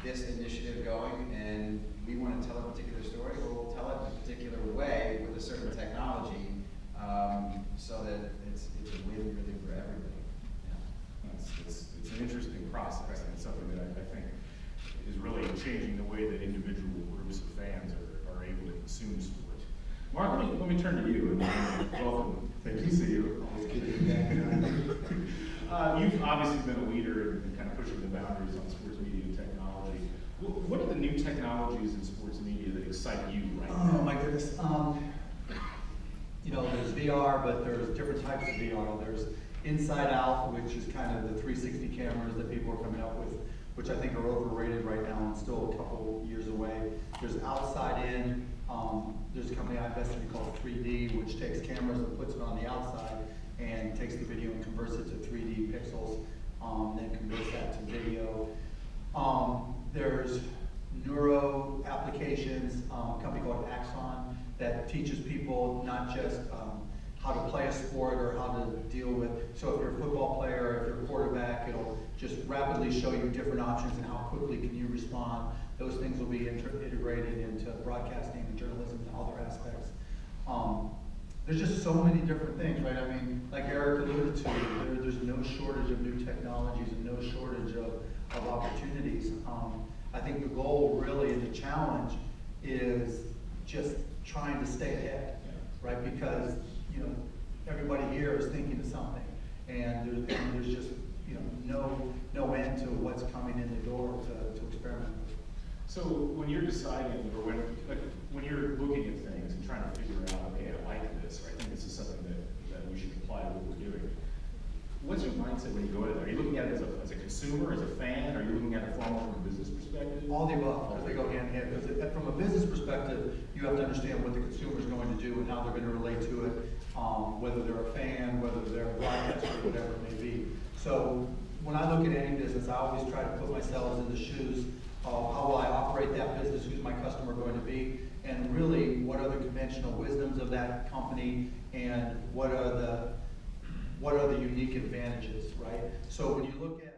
this initiative going, and we want to tell a particular story, we'll tell it in a particular way with a certain technology, so that it's a win really for everybody. Yeah. It's an interesting process, and it's something that I think is really changing the way that individual groups of fans are able to consume sports. Mark, let me turn to you. Welcome. Thank you. See you. Always good to be back. You've obviously been a leader in kind of pushing the boundaries on sports media and technology. What are the new technologies in sports media that excite you right now? Oh my goodness. You know, there's VR, but there's different types of VR. There's inside out, which is kind of the 360 cameras that people are coming up with, which I think are overrated right now and still a couple years away. There's outside in. There's a company I invested in called 3D, which takes cameras and puts it on the outside and takes the video and converts it to 3D pixels, then converts that to video. There's neuro applications, a company called Axon that teaches people not just how to play a sport or how to deal with, so if you're a football player, if you're a quarterback, it'll just rapidly show you different options and how quickly can you respond. Those things will be integrated into broadcasting and journalism and other aspects. There's just so many different things, right? I mean, like Eric alluded to, there's no shortage of new technologies and no shortage of opportunities. I think the goal really and the challenge is just trying to stay ahead, right? Because, you know, everybody here is thinking of something, and there's just, you know, no end to what's coming in the door to experiment with. So when you're deciding, or when you're looking at things and trying to figure out, okay, I like this, or I think this is something that we should apply to what we're doing, what's your mindset when you go to that? Are you looking at it as a consumer, as a fan? Are you looking at it from a business perspective? All the above, because they go hand in hand. Because from a business perspective, you have to understand what the consumer is going to do and how they're going to relate to it, whether they're a fan, whether they're a broadcaster, whatever it may be. So when I look at any business, I always try to put myself in the shoes of how will I operate that business, who's my customer going to be, and really what are the conventional wisdoms of that company, and what are the unique advantages, right? So when you look at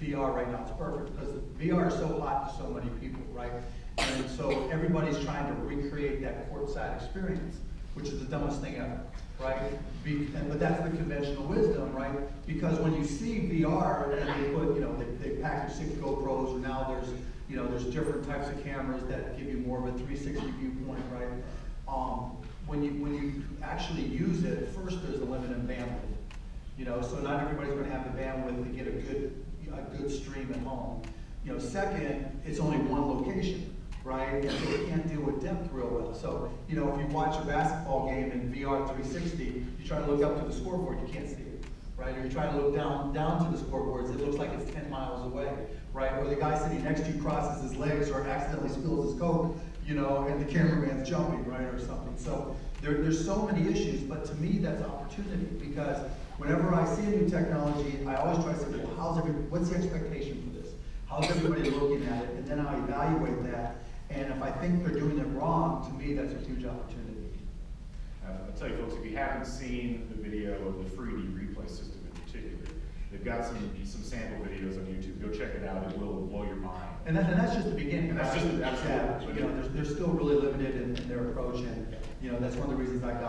VR right now, it's perfect because VR is so hot to so many people, right? And so everybody's trying to recreate that courtside experience, which is the dumbest thing ever, right? But that's the conventional wisdom, right? Because when you see VR and they put, you know, they package 6 GoPros, or now there's different types of cameras that give you more of a 360 viewpoint, right? When you actually use it, first there's a limit in bandwidth. You know, so not everybody's going to have the bandwidth to get a good stream at home. You know, second, it's only one location, right? And so it can't deal with depth real well. So, you know, if you watch a basketball game in VR 360, you try to look up to the scoreboard, you can't see it, right? Or you try to look down to the scoreboards, it looks like it's 10 miles away, right? Or the guy sitting next to you crosses his legs or accidentally spills his Coke, you know, and the cameraman's jumping, right, or something. So there's so many issues, but to me that's opportunity, because whenever I see a new technology, I always try to say, well, what's the expectation for this? How's everybody looking at it? And then I evaluate that. And if I think they're doing it wrong, to me, that's a huge opportunity. I'll tell you folks, if you haven't seen the video of the 3D replay system in particular, they've got some sample videos on YouTube. Go check it out. It will blow your mind. And that's just the beginning. And that's just, absolutely. You know, they're still really limited in their approach. And, you know, that's one of the reasons I got